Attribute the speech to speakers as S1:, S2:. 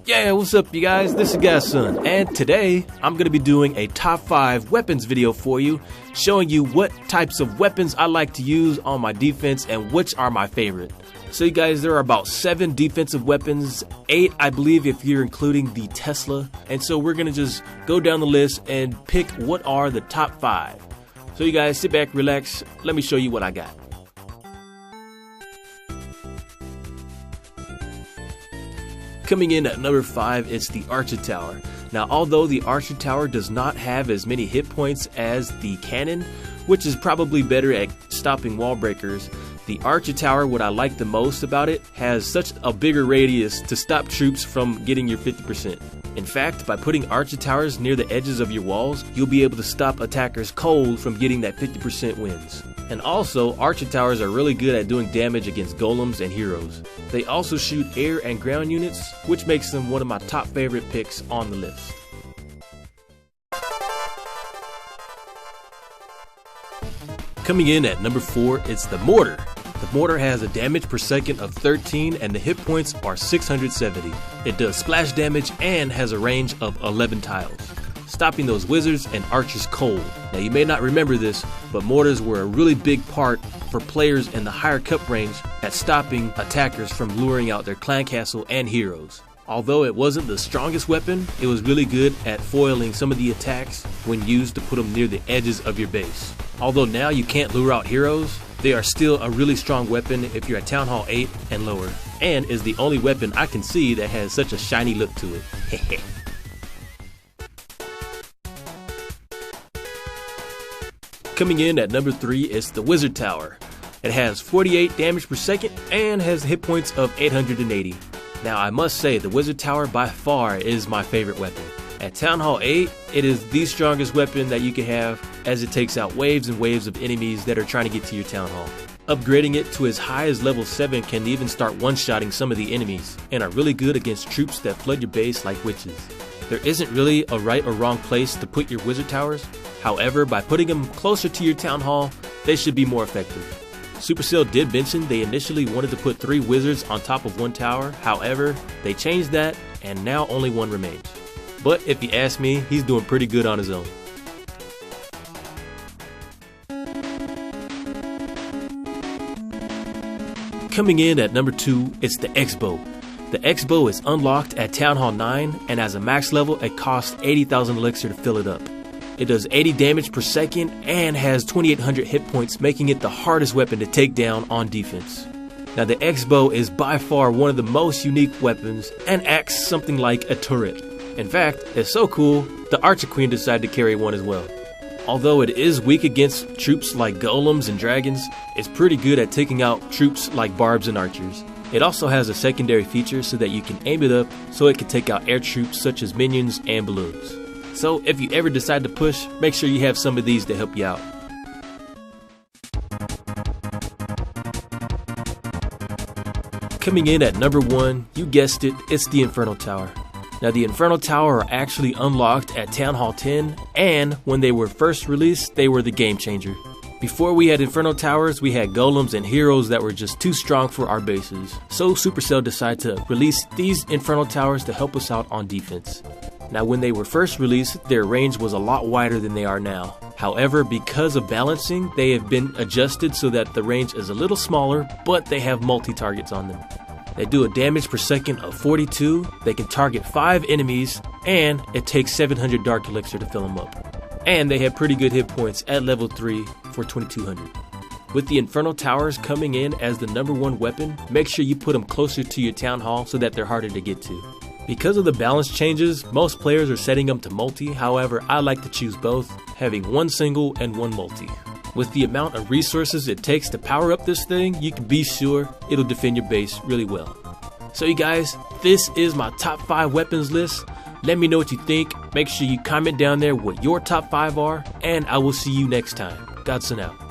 S1: Yeah, what's up you guys, this is Godson, and today I'm going to be doing a top 5 weapons video for you, showing you what types of weapons I like to use on my defense and which are my favorite. So you guys, there are about 7 defensive weapons, 8 I believe if you're including the Tesla, and so we're going to just go down the list and pick what are the top 5. So you guys, sit back, relax, let me show you what I got. Coming in at number 5, it's the Archer Tower. Now, although the Archer Tower does not have as many hit points as the cannon, which is probably better at stopping wall breakers, the Archer Tower, what I like the most about it, has such a bigger radius to stop troops from getting your 50%. In fact, by putting Archer Towers near the edges of your walls, you'll be able to stop attackers cold from getting that 50% wins. And also, Archer Towers are really good at doing damage against golems and heroes. They also shoot air and ground units, which makes them one of my top favorite picks on the list. Coming in at number 4, it's the Mortar. The Mortar has a damage per second of 13 and the hit points are 670. It does splash damage and has a range of 11 tiles, stopping those wizards and archers cold. Now you may not remember this, but mortars were a really big part for players in the higher cup range at stopping attackers from luring out their clan castle and heroes. Although it wasn't the strongest weapon, it was really good at foiling some of the attacks when used to put them near the edges of your base. Although now you can't lure out heroes, they are still a really strong weapon if you're at Town Hall 8 and lower, and is the only weapon I can see that has such a shiny look to it. Coming in at number 3 is the Wizard Tower. It has 48 damage per second and has hit points of 880. Now I must say the Wizard Tower by far is my favorite weapon. At Town Hall 8, it is the strongest weapon that you can have, as it takes out waves and waves of enemies that are trying to get to your Town Hall. Upgrading it to as high as level 7 can even start one-shotting some of the enemies, and are really good against troops that flood your base like witches. There isn't really a right or wrong place to put your Wizard Towers, however, by putting them closer to your Town Hall, they should be more effective. Supercell did mention they initially wanted to put 3 wizards on top of 1 tower, however, they changed that and now only 1 remains. But if you ask me, he's doing pretty good on his own. Coming in at number 2, it's the X-Bow. The X-Bow is unlocked at Town Hall 9, and as a max level, it costs 80,000 elixir to fill it up. It does 80 damage per second and has 2,800 hit points, making it the hardest weapon to take down on defense. Now the X-Bow is by far one of the most unique weapons and acts something like a turret. In fact, it's so cool, the Archer Queen decided to carry one as well. Although it is weak against troops like golems and dragons, it's pretty good at taking out troops like barbs and archers. It also has a secondary feature so that you can aim it up so it can take out air troops such as minions and balloons. So if you ever decide to push, make sure you have some of these to help you out. Coming in at number 1, you guessed it, it's the Inferno Tower. Now the Inferno Tower are actually unlocked at Town Hall 10, and when they were first released, they were the game changer. Before we had Inferno Towers, we had golems and heroes that were just too strong for our bases. So Supercell decided to release these Inferno Towers to help us out on defense. Now when they were first released, their range was a lot wider than they are now. However, because of balancing, they have been adjusted so that the range is a little smaller, but they have multi-targets on them. They do a damage per second of 42, they can target 5 enemies, and it takes 700 Dark Elixir to fill them up. And they have pretty good hit points at level 3 for 2200. With the Inferno Towers coming in as the number 1 weapon, make sure you put them closer to your Town Hall so that they're harder to get to. Because of the balance changes, most players are setting them to multi, however I like to choose both, having 1 single and 1 multi. With the amount of resources it takes to power up this thing, you can be sure it'll defend your base really well. So you guys, this is my top 5 weapons list. Let me know what you think, make sure you comment down there what your top 5 are, and I will see you next time. Godson out.